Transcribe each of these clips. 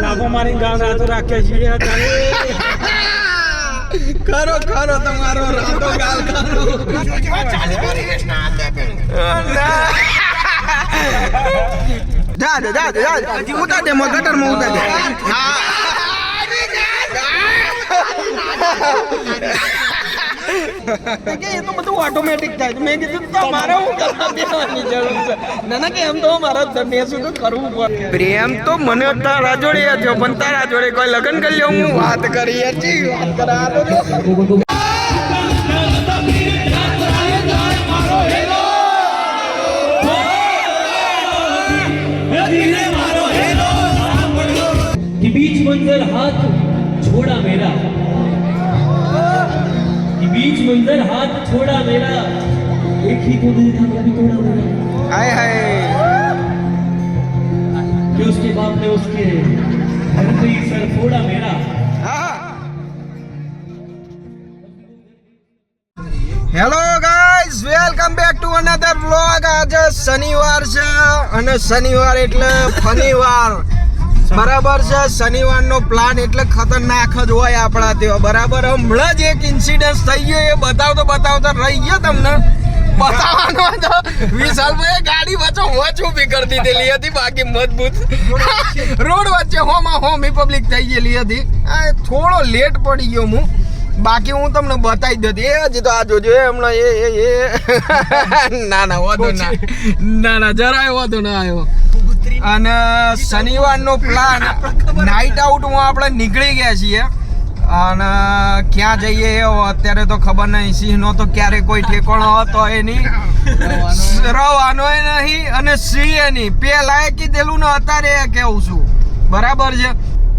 લાભો મારી ગાળ રાતો રાખ્યા છીએ ખરો ખરો તમારો રાતો ગાલ ખરો જા હજી ઉતાર દે ગટર માં ઉતાર દે એ તો બધું ઓટોમેટિક થાય. મેં કીધું તમારે હું કરવા દેવાની જરૂર છે. ના કે એમ તો મારા મેં શું તો કરવું પડે. પ્રેમ તો મને તારા જોડે છો, પણ તારા જોડે કોઈ લગ્ન કરી લ્યો હું વાત કરી વાત કરા कि बीच मंजर हाथ छोड़ा मेरा, कि बीच मंजर हाथ छोड़ा मेरा, एक ही तो दिल था कभी तोड़ा मेरा. हाय हाय कि उसके बाप ने उसके घर पे ही सर फोड़ा मेरा. Hello guys, welcome back to another vlog. આજે શનિવાર છે અને શનિવાર એટલે ફનીવાર, બરાબર છે. શનિવારનો પ્લાન એટલે ખતરનાક જ હોય આપણા ત્યાં, બરાબર. હમણાં જ એક ઇન્સિડન્સ થઈ ગયો, એ બતાવતા રહી ગયો તમને બતાવવાનો હતો. વિશાલભાઈ ગાડી વચ્ચે હોચ ઊભી કરી દીધેલી હતી, બાકી મજબૂત રોડ વચ્ચે હોમી પબ્લિક થઈ ગયેલી હતી. થોડો લેટ પડી ગયો હું, બાકી હું તમને બતાવી દઉં. એ હજી તો આ જોજો હમણાં એ ના વાંધો ના જરાય વાંધો ના આવ્યો. અને શનિવારનો પ્લાન નાઇટ આઉટમાં આપણે નીકળી ગયા છીએ. અને ક્યાં જઈએ અત્યારે તો ખબર નહીં. સિંહનો તો ક્યારે કોઈ ઠેકાણો હતો એ નહીં, રવાનો એ નહીં અને સિંહ નહીં. પેલા એ કીધેલું ને અત્યારે કેવું છું, બરાબર છે.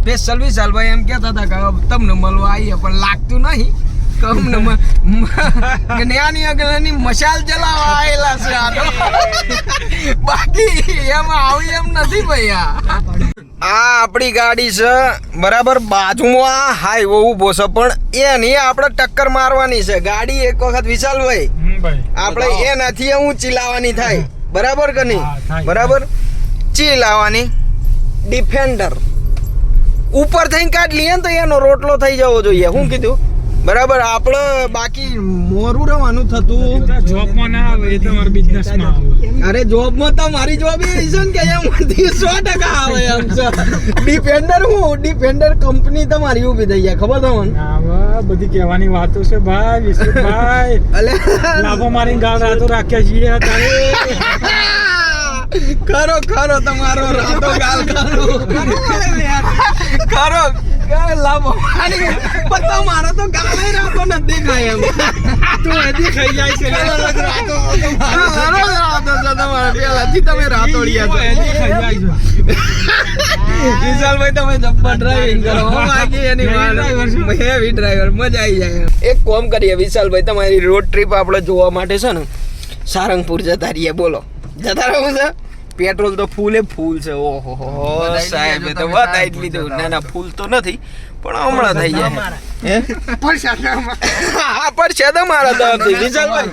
સ્પેશિયલ વિશાલભાઈ એમ કહેતા હતા કે તમને મળવા આવીએ, પણ લાગતું નહીં. જ્ઞાની અગ્રની મશાલ જલાવા આવેલા છે આ તો. બાકી એમાં આવી એમ નથી ભાઈ. આ આપણી ગાડી છે, બરાબર. બાજુમાં આ હાઈવો ઉભો છે, પણ એની આપણે ટક્કર મારવાની છે. ગાડી એક વખત વિશાલભાઈ આપણે એનાથી ઊંચી લાવવાની થાય, બરાબર કે નહીં? બરાબર. ચી લાવવાની? ડિફેન્ડર ઉપર થઈને કાઢ લઈએ ને તો એનો રોટલો થઈ જવો જોઈએ. શું કીધું? બરાબર. આપણે બાકી મોરું રહેવાનું થતું. જોબમાં ના આવે, એ તમારા બિઝનેસમાં આવે. અરે જોબમાં તો મારી જોબ એ છે ને કે એમાંથી 100% આવે એમ છે. ડિફેન્ડર કંપની તમારી ઊભી થઈ જાય, ખબર તમને? ના બધી કહેવાની વાતો છે ભાઈ વિશુભાઈ. લાભો મારી ગાળ રાતો રાખ્યા છીએ ખરો તમારો રાતો ગાલ ખરો લાભો મારો તો ગાલે રાતો નથી દેખાય એમ. તું હજી ખાઈ જાય છે. પેલાથી તમે રાતોડિયા છો. વિશાલભાઈ તમે જબ્બર ડ્રાઇવિંગ કરો, બાકી એની હેવી ડ્રાઈવર, મજા આવી જાય. એક કામ કરીએ વિશાલભાઈ, તમારી રોડ ટ્રીપ આપણે જોવા માટે છે ને સારંગપુર જતા રહીએ. બોલો, જતા રહું છે? પેટ્રોલ તો ફૂલે ફૂલ છે. ઓહો સાહેબ, તો બતાવી જ લીધું. ના ફૂલ તો નથી, પણ હમણાં થઈ જાય. પડશે તમારા તરફથી વિશાલભાઈ.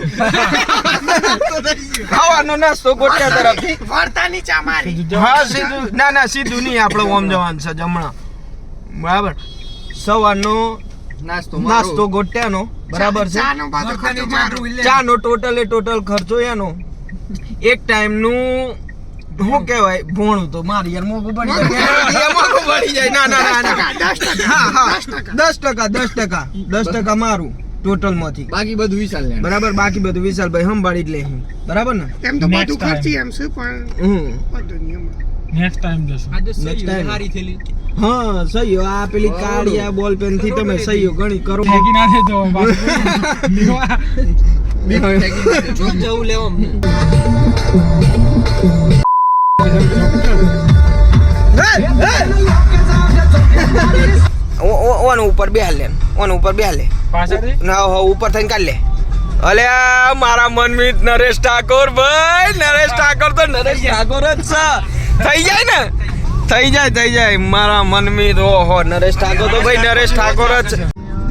ખાવાનો નાસ્તો ગોઠિયા તરફથી. હા સીધું, ના સીધું નહીં, આપણે ઓમ જવાનું છે જમણા, બરાબર. સવારનો નાસ્તો ગોઠિયાનો, બરાબર છે. ચાનો ટોટલ ખર્ચો એનો. એક ટાઈમનું શું કહેવાય, ભોણું તો મારી યાર મોંઘું પડી જાય. ના 10% મારું ટોટલ માંથી, બાકી બધું વિશાલ, બરાબર. બાકી બધું વિશાલભાઈ સંભાળી જ લે, બરાબર ને? એમ તો બધું ખર્ચી એમ છે, પણ નેક્સ્ટ ટાઈમ જશે. સારી થેલી. હા સહીઓ આ પેલી કાળિયા બોલ પેન થી તમે સહીઓ ઘણી કરો. ના દેતો જવું લેવા ઉપર બે લે ના ઉપર થઈને કાઢ લે. અલે મારા મનમીત નરેશ ઠાકોર ભાઈ, નરેશ ઠાકોર તો નરેશ ઠાકોર જ છે. થઈ જાય ને, થઈ જાય મારા મનમીત. ઓહો નરેશ ઠાકોર તો ભાઈ નરેશ ઠાકોર જ છે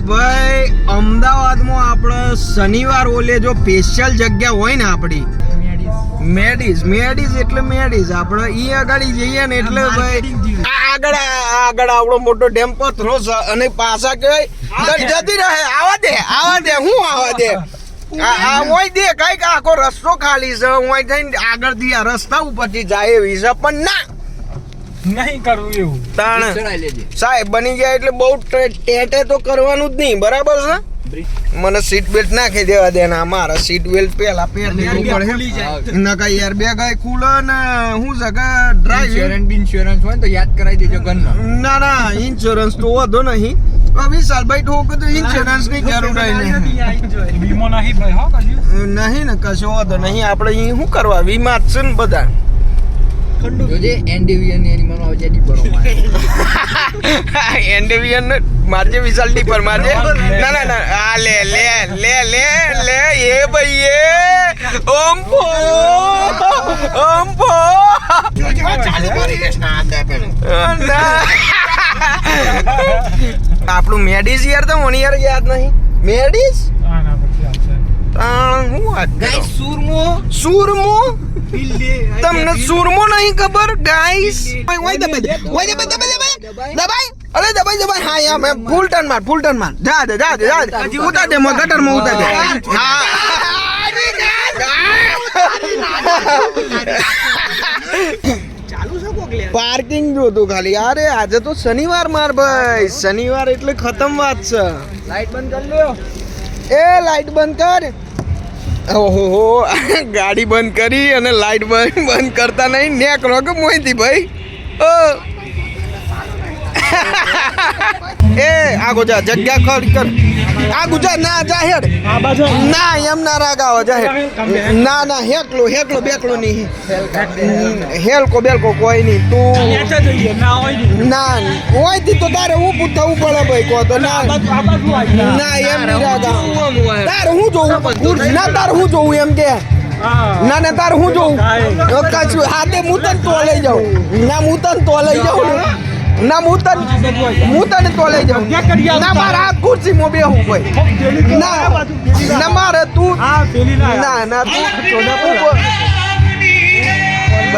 ભાઈ. અમદાવાદમાં આપણે શનિવાર ઓલે જો સ્પેશિયલ જગ્યા હોય ને આપણી મેડીઝ એટલે મેડીઝ આપણે ઈ આગળ જઈએ ને એટલે ભાઈ આગળ આવડો મોટો ડેમ પથરો છે અને પાછા કહેવાય જતી રહે આવા દે હું આવા દે આ ઓય દે કઈક આખો રસ્તો ખાલી છે ઓય થઈને આગળથી આ રસ્તા ઉપરથી જાય એવી છે પણ ના નહીં કરવું એવું. તાણ સાહેબ બની જાય એટલે બહુ ટેટે તો કરવાનું જ નહીં, બરાબર છે. મને સીટ બેલ્ટ નાખી દેવા દે ને મારા સીટ બેલ્ટ પેલા પહેર દેવું પડે નકા યાર બે ગાય ખુલે ને હું જગા ડ્રાઈવ ઇન્સ્યોરન્સ હોય તો યાદ કરાવી દેજો ઘરનો. ના ઇન્સ્યોરન્સ તો વધો નહીં. વિશાલભાઈ ઠોક તો ઇન્સ્યોરન્સ ની જરૂર નહીં. વીમો નહીં ભાઈ હો કશું નહીં ને કશો વધો નહીં. આપણે અહીં શું કરવા વીમા જ છે ને બધા. જોજે એન્ડિવિયન એનિમલ આવે છે ડીપર એન્ડેવિયન મારજે વિશાલ ડીપર મારજે. ના આ લે એ ભાઈ એ ઓમ્પો આપણું મેડીઝ યાર તો મને યાર યાદ નહીં. મેડીઝ આના પછી આવશે હું વાત ગાઈસ સુરમો તમને સુરમો નહીં ખબર ગાઈસ? દબાઈ અરે દબાઈ હા યા મેં ફૂલ ટર્ન માર જા દે ઉતાર દે ગટર માં ઉતાર દે. પાર્કિંગ જોતું ખાલી. અરે આજે તો શનિવાર માર ભાઈ, શનિવાર એટલે ખતમ વાત છે. લાઈટ બંધ કરી લ્યો. લાઈટ બંધ કર. ઓહો ગાડી બંધ કરી અને લાઈટ બંધ કરતા નહીં નેકરો કે મોઈથી ભાઈ. આગો જા જગ્યા ખરી કર. આ ગુજરાત ના જા હેડ આ બાજુ ના એમ ના રાગાવ જા હેડ. ના હેકલો બેકલો નહીં. હેલકો બેલકો કોઈ નહીં. તું નેચે જઈએ ના હોય ને ના હોયથી તો તારે ઊભું થવું પડે ભાઈ. કહો તો ના આ બાજુ આવી ના એમ નહીં રાગાવ. તારે હું જોઉં ના તારે હું જોઉં એમ કે હા ના તારે હું જોઉં કશું હાથે હું તને તો લઈ જાઉં. ના હું તને તો લઈ જાઉં. ના હું તને તો લઈ જાઉં. ના મારે આ ખુરશીમાં બેહું ભાઈ. ના મારે તું હા પેલી ના ના તું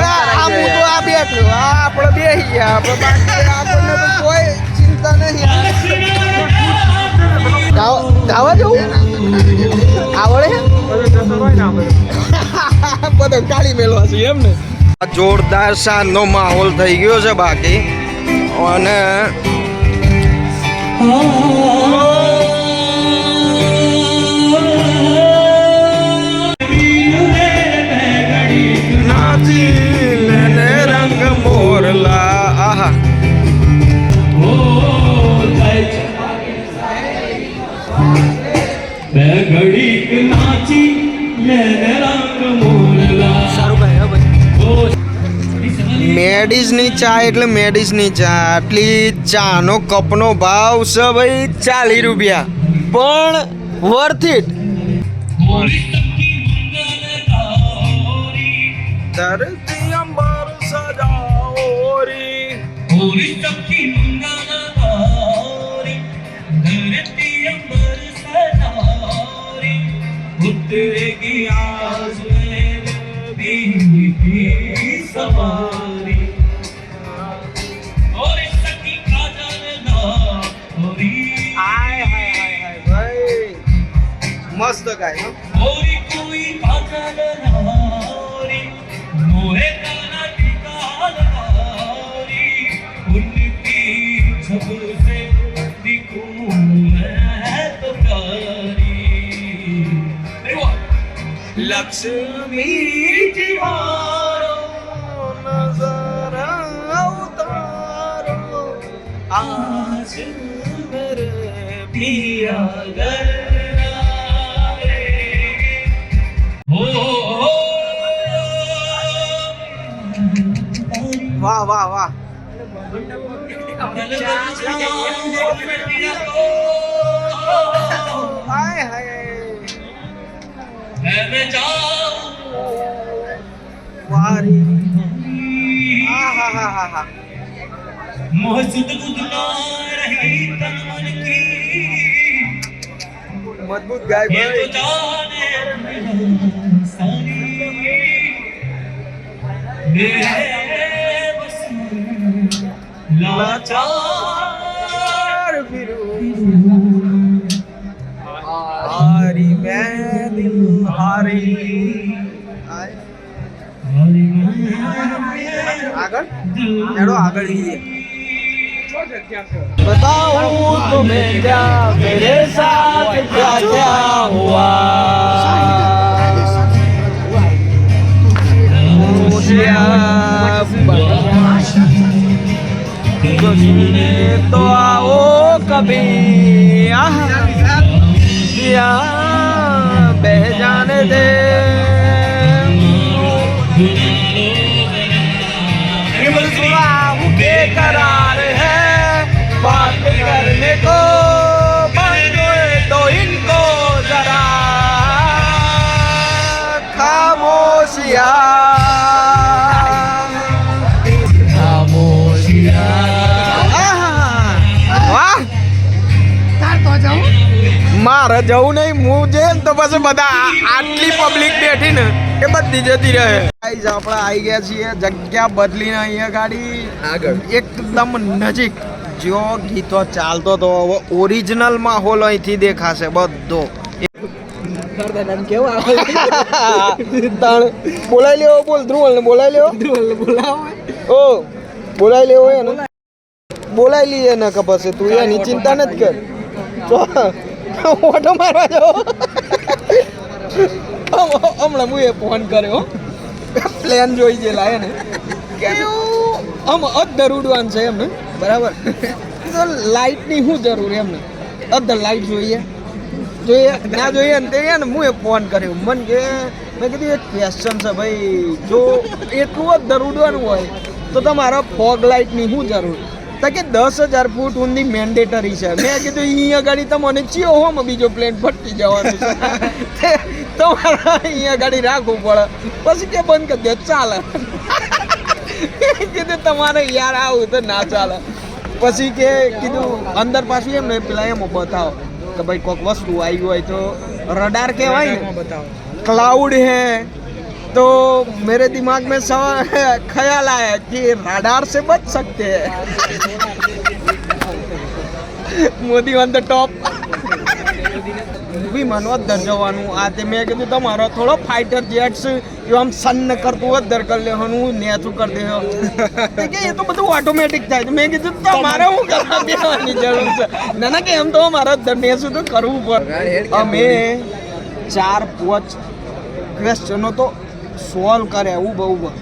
આ હું તો આ બેઠો આપણે બેસી ગયા. આપણે બાકી આપણને તો કોઈ ચિંતા નહીં. ગાવા જવું આવડે બધો કાઢી મેળવા છે એમ ને. જોરદાર શાનનો માહોલ થઈ ગયો છે બાકી. અને રંગ મોરલા આહા મેડીઝની ચા એટલે મેડીઝની ચા. આટલી ચાનો કપનો ભાવ છે ભાઈ 40 રૂપિયા, પણ વર્થ ઇટ. ધરતી અંબર સજાઓ રી મસ્ત ગાય. લક્ષ્મી જીવારો નજર અવતારો આજ મેરે પિયા ઘર વાહ વાહ વાહ. હાય હાય વારી આહાહાહા. મજબૂત ગાય ભાઈ. लाचार फिरूं हारी मैं दिल हारी આગળ હેડો આગળ જઈએ बताऊं तुम्हें क्या मेरे साथ क्या क्या हुआ तो आओ कभी यहाँ बह जाने दे बेकरार है बात करने को तो इनको जरा खामोशिया મારે જવું નહીં હું જે તો પછી બધા આટલી પબ્લિક બેઠી ને એ બધી જતી રહે ગાઈઝ આપણે આવી ગયા છીએ જગ્યા બદલીને અહીંયા ગાડી આગળ એકદમ નજીક જો ગીતો ચાલતો તો હવે ઓરિજિનલ માહોલ અહીંથી દેખાશે બધો બોલાવી લેવો બોલ ધ્રુવલ ને બોલાવી લેવો ઓ બોલાવી લેવો એને બોલાવી લઈએ ને કે પછી તું એની ચિંતા નથી કર ઓટો મારવા જાઓ હમણાં હું એ ફોન કર્યો પ્લેન જોઈ છે લાય ને કે આમ અધર ઉડવાનું છે એમને બરાબર તો લાઇટની શું જરૂર એમને અધર લાઇટ જોઈએ ના જોઈએ ને તે ને હું એ ફોન કર્યો મને કે મેં કીધું એક ક્વેશ્ચન છે ભાઈ જો એટલું અધર ઉડવાનું હોય તો તમારા ફોગ લાઇટની શું જરૂર તો કે 10,000 ફૂટ ઊંધી મેન્ડેટરી છે મેં કીધું અહીંયા ગાડી તમને ચિયો હોમ બીજો પ્લેન ફટકી જવાનું છે તમારે અહીંયા ગાડી રાખવું પડે પછી કે બંધ કરી દે ચાલે કીધું તમારે યાર આવું તો ના ચાલે પછી કે કીધું અંદર પાછું એમ ને પેલા એમ બતાવો કે ભાઈ કોઈક વસ્તુ આવી હોય તો રડાર કહેવાય ને क्लाउड है तो मेरे दिमाग में ख्याल आया कि राडार से बच सकते हैं मोदी ऑन द टॉप વિમાનો અદ્ધર જવાનું આ તે મેં કીધું તમારો થોડો ફાઇટર જેટ્સ આમ સન્ન કરતું અદ્ધર કરી લેવાનું નેચું કરી દે કે એ તો બધું ઓટોમેટિક થાય તો મેં કીધું તમારે હું કરવા દેવાની જરૂર છે ના કે એમ તો મારે અદ્ધર નેચું તો કરવું પડે અમે 4-5 ક્વેશ્ચનો તો સોલ્વ કર્યા ઉભા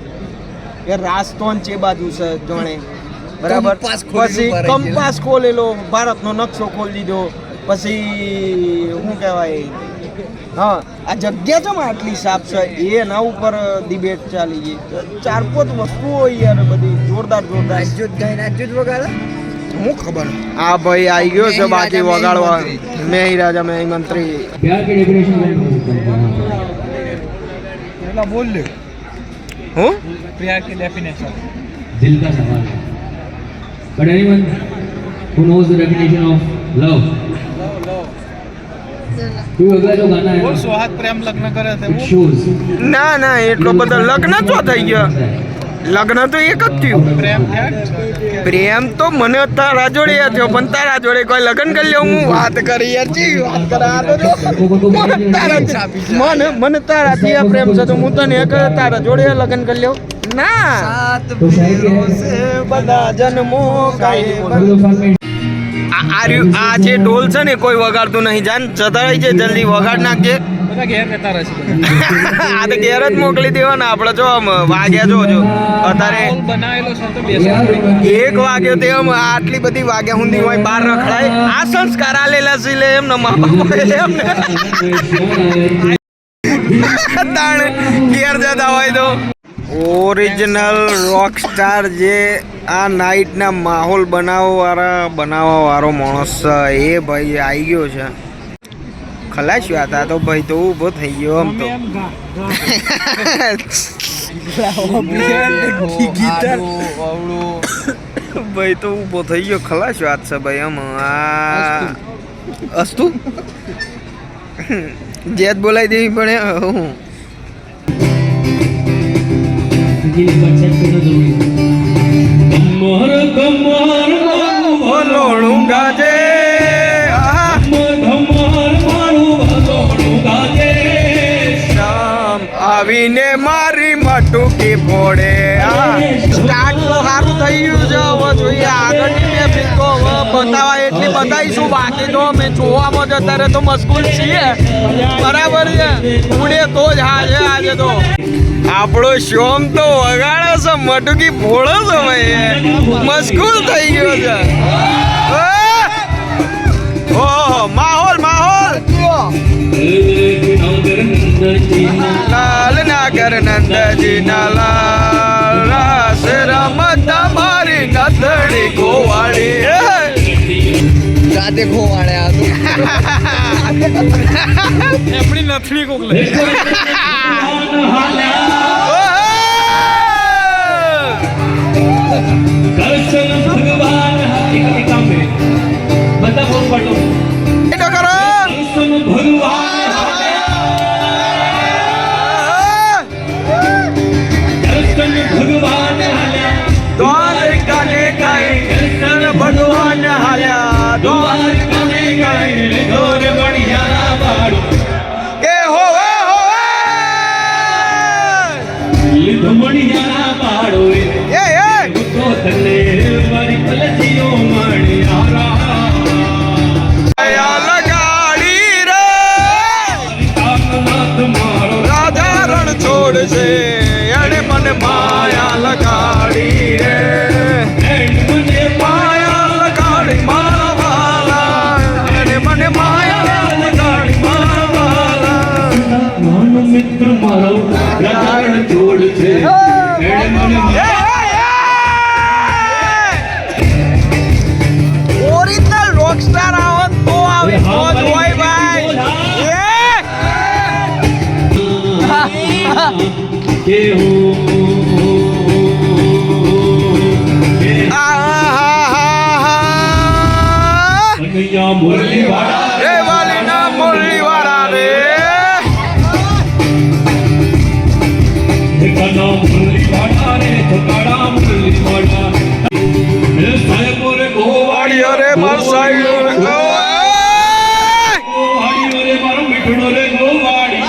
એ રાસ્તોન છે બાજુ છે જોણે બરાબર પછી કંપાસ ખોલેલો ભારતનો નકશો ખોલી દીધો પછી શું કહેવાય હા આ જગ્યા છે ને આટલી સાફ છે એના ઉપર ડિબેટ ચાલી ગઈ 4-5 વસ્તુઓ યાર બધી જોરદાર વગાડે હું ખબર આ ભાઈ આવી ગયો છે બાકી વગાડવા મેં રાજા મેં મંત્રી प्यार की डेफिनेशन એટલા બોલ લે હું પ્યાર की डेफिनेशन दिल का सवाल है but anyone who knows the definition of love कोई अगला जो गाना है બોલ સોહાગ પ્રેમ લગ્ન કરે છે it shows ના એટલો બધો લગ્ન તો થઈ ગયો લગ્ન તો એક જ થયું પ્રેમ થયા પ્રેમ તો મને તારા જોડે થયો પણ તારા જોડે કોઈ લગ્ન કરી લે હું વાત કરી યાર જી વાત કરા તો મને તારાથી આ પ્રેમ છે તો હું તને એક તારા જોડે લગ્ન કરી લઉં ના तो शायद બધા જન્મો આ જે ઢોલ છે ને કોઈ વગાડતું નહીં જાન જતા રહી છે જલ્દી વગાડ નાખજે બધા ઘેર કહેતા રહેશે આ તો ઘેર જ મોકલી દેવાના આપણે જો આમ વાગ્યા જો અત્યારે બનાવેલો છે તો બેસવા 1 વાગ્યો તે આમ આટલી બધી વાગ્યા સુધી હોય બહાર રખડાય આ સંસ્કાર આલેલા છે લે એમને મા બાપ એમને તાણ ઘેર જતા હોય તો ઓરિજિનલ રોકસ્ટાર જે આ નાઇટના માહોલ બનાવવા વાળો માણસ છે એ ભાઈ આવી ગયો છે ખલાસ્યો હતા તો ભાઈ તો ઊભો થઈ ગયો આમ તો ભાઈ તો ઊભો થઈ ગયો ખલાસ્યો હાથ છે ભાઈ આમ આ અસ્તુ જેત બોલાવી દેવી પડે હું આજી બચત કરો દોડી કમર કમર ભલોણું ગાજે કમર મારું ભલોણું ગાજે શામ આવીને મારી મટુકી ફોડે સ્ટાર્ટ તો સારું થઈ ગયું છે હવે જોઈએ આગળની બે ફિલ્મો હવે બતાવા એટલી બતાવીશું બાકી તો અમે જોવામાં જ અત્યારે તો મશગુલ છીએ બરાબર છે ઉડે તો જ હા છે આજે તો આપણો શોમ તો વગાડે છે મટુકી ફોડે છે ભાઈ મશગુલ થઈ ગયો છે ઓહો માહોલ માહોલ લાલ નાગર નંદજી ના લાલ રાસ રમતા મારી નથડી ગોવાળી રાતે ખોવાડે આ તો આપણી નથડી કોક લે કૃષ્ણ ભગવાન એક કામ में બધા બોલ પાડો એટો કરો કૃષ્ણ ભગવાન કૃષ્ણ ભગવાન હાલ્યા દ્વારકાને કાઈ કૃષ્ણ ભગવાન હાલ્યા દ્વારકાને ગયે ઢોર બળિયા બાળો કે હોવે લીધો બળિયા બાળો એ તો તને મારી પલજીઓ માણ્યા આયા લગાડી રે નાથ મારો રાધા રણ છોડ છે એને મને માયા લગાડી રે મને માયા લગાડી મારા વાલા એને મને માયા લગાડી મારા વાલા નાનો મિત્ર મારો રાધારણ જોડ છે એણે મને ઓરિજિનલ રોકસ્ટાર આવત તો આવી મોજ હોય ભાઈ કે હું કનૈયા મુરલી વાળા રે વાલી ના મુરલી વાળા રે કનો મુરલી વાળા રે ઠકાડા મુરલી વાળા હે સાહેબો રે ગોવાળીઓ રે મરસાઈ ગોવાળીઓ રે મારો મીઠડો રે ગોવાળી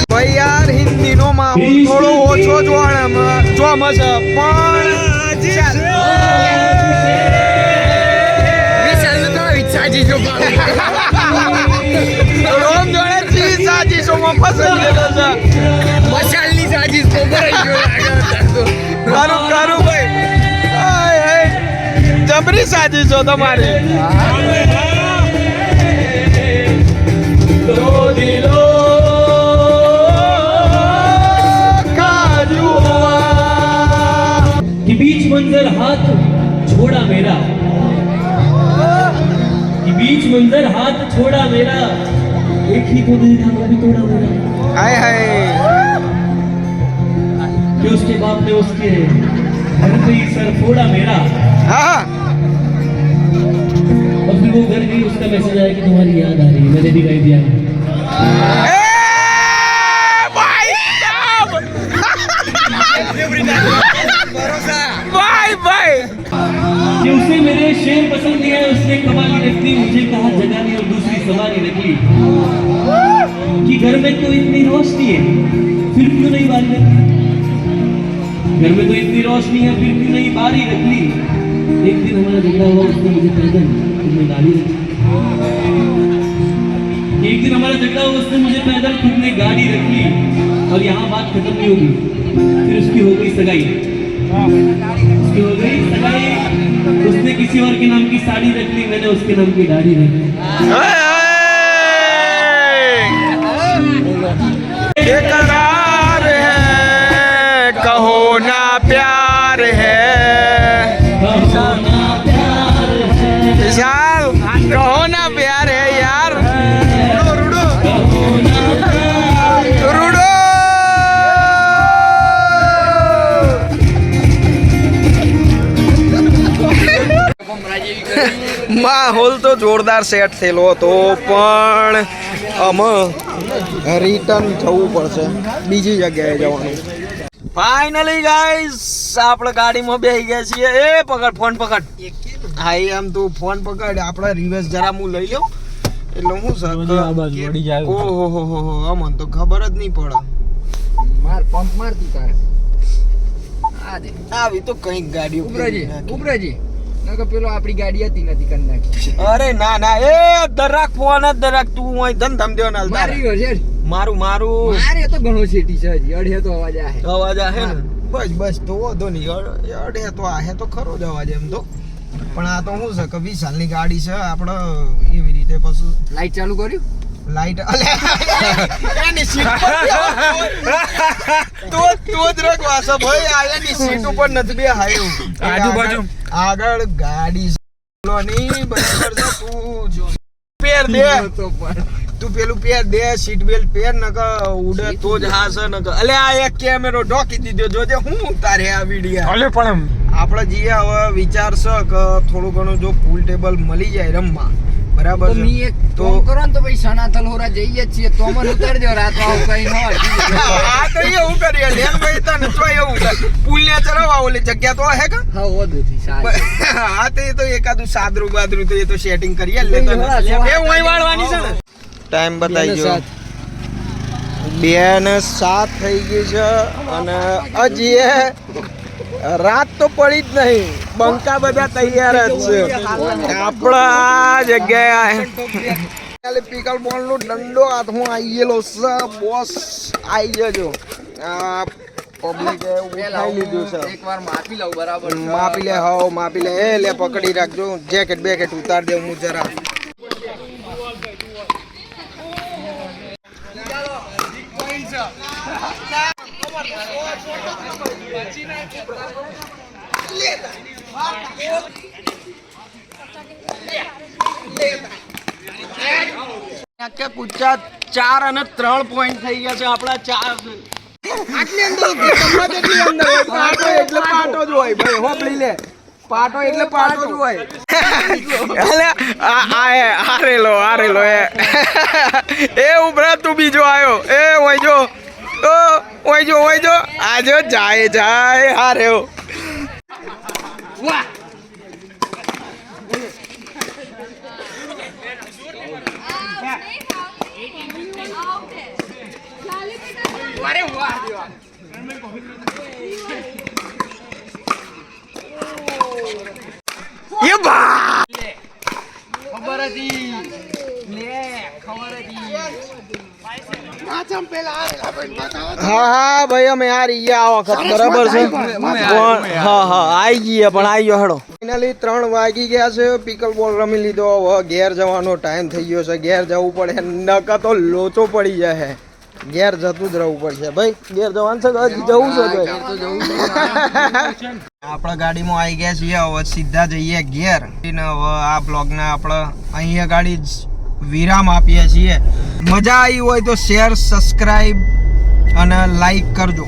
ભાઈ યાર હિન્દીનો માહોલ થોડો ઓછો જોવામાં છે પણ રોમ જોડે ચીજ સાજીશોમાં ફસાઈ ગયેલો છે મશાલની સાજીશ તો કરાઈ ગયો ખરું ખરું ભાઈ જબરી સાજીશો તમારી कि बीच मंजर हाथ छोड़ा मेरा कि बीच मंजर हाथ छोड़ा मेरा एक ही तो दिल था वो भी तोड़ा मेरा हाय हाय कि उसके बाप ने उसके घर पे ही सर फोड़ा मेरा હા और फिर वो घर गई उसका मैसेज आया कि तुम्हारी याद आ रही है मैंने भी कह दिया એ ભાઈ સાહેબ ભાઈ ભાઈ कि उसे मेरे शेर पसंद नहीं है उसने कवाली रख दी मुझे कहा जगानी और दूसरी सवारी निकली कि घर में तो इतनी रोशनी है फिर क्यों नहीं बात करती घर में तो इतनी रोशनी है फिर क्यों नहीं बारी रख ली एक दिन हमारा झगड़ा हुआ उसने मुझे पैदल तुमने गाड़ी रखी एक दिन हमारा झगड़ा हुआ उसने मुझे पैदल तुमने गाड़ी रख ली और यहाँ बात खत्म नहीं होगी फिर उसकी हो गई सगाई उसकी हो गई सगाई उसने किसी और के नाम की साड़ी रख ली मैंने उसके नाम की दाढ़ी रख ली बेकरार है कहो ना प्यार है विशाल कहो ना प्यार है यार रूडो रूडो માહોલ તો જોરદાર સેટ થયેલો હતો પણ અમે રિટર્ન જવું પડશે બીજી જગ્યાએ જવાનું ફાઇનલી ગાઈસ આપણે ગાડીમાં બેસી ગયા છીએ એ પકડ ફોન પકડ હા આમ તું ફોન પકડ આપણે રિવર્સ જરા હું લઈ લઉં એટલે હું સર ઓહો હો હો અમને તો ખબર જ નહીં પડે માર પંપ મારતી તારે આ દે આવી તો કંઈક ગાડીઓ ઉભરાજી નકર પેલો આપણી ગાડી હતી નથી કરી નાખી અરે ના ના એ દરાક ફોન જ દરાક તું હોય ધન ધમ દેવા ના મારી ગયો છે મારું મારે તો ઘણો છેટી છે હજી અડે તો અવાજ આહે ને બસ બસ તો વાંધો નહીં અડે તો આહે તો ખરો જ અવાજ એમ તો પણ આ તો શું છે કે 20 સાલની ગાડી છે આપણે એવી રીતે પછી લાઈટ ચાલુ કર્યું લાઈટ એની સીટ પર તો જ રખવા છે ભાઈ આ એની સીટ ઉપર નથી બે હાયું આજુબાજુ આગળ ગાડી ની બરાબર છે તું જો પેર દે તું પેલું પેર દે સીટ બેલ્ટ પેર નક ઉડે તો જ હાસ નક અલે આ એક કેમેરો ઢોકી દીધો જોજે હું ઉતારે આ વિડિયો અલે પણ આપણે જીએ હવે વિચાર છે કે થોડું ઘણું જો પૂલ ટેબલ મળી જાય રમવા બરાબર તો મી એક તો કરો ને તો ભાઈ સનાથલ હોરા જઈએ જ છીએ તો મને ઉતાર દો રાત આવ કઈ ન હોય આ તો એવું કરીએ લેન ભાઈ તને તો એવું કર પુલ ને ચલાવવા ઓલી જગ્યા તો હે કે હા વધુથી સારી હા તો એકાદું સાદરું બાદરું તો એ તો સેટિંગ કરીએ લે તો એ ઓય વાળવાની છે ને ટાઈમ બતાઈ ગયો 2:07 થઈ ગઈ છે અને હજી રાત તો પડી જ નહીં બંકા બધા તૈયાર જ છે આપણા જગ્યાએ પિકલ બોલ નો દંડો હાથમાં આવી ગયેલો છે બોસ આવી જજો આ પબ્લિકે ઉઠાઈ લીધું છે એકવાર માપી લઉં બરાબર માપી લે એ લે પકડી રાખજો જેકેટ બેકેટ ઉતાર દે હું જરા કે કુચા 4 અને 3 પોઈન્ટ થઈ ગયા છે આપણા 4 આટલી અંદર કેટલી અંદર હોય પાટો એટલે પાટો જ હોય ભાઈ હોપલી લે પાટો એટલે પાટો જ હોય અલે આરેલો એ ઉભરા તું બીજો આયો એ ઓય જો આજો જાય હાર્યો વાહ અરે વાહ ये बा खबर હતી હા ભાઈ અમે આ રહ્યા આ વખત બરાબર છે હા આવી ગઈ પણ આવી ગયો હેડો ફાઇનલી 3 વાગી ગયા છે પિકલ બોલ રમી લીધો હવે ઘેર જવાનો ટાઈમ થઈ ગયો છે ઘેર જવું પડે નકા તો લોચો પડી જાય ઘેર જતું જ રહેવું પડશે ભાઈ ઘેર જવાનું છે જવું છે આપણા ગાડીમાં આવી ગયા છીએ હવે સીધા જઈએ ઘેર હવે આ બ્લોગને આપણે અહીંયા ગાડી વિરામ આપીએ છીએ મજા આવી હોય તો શેર સબસ્ક્રાઇબ અને લાઈક કરજો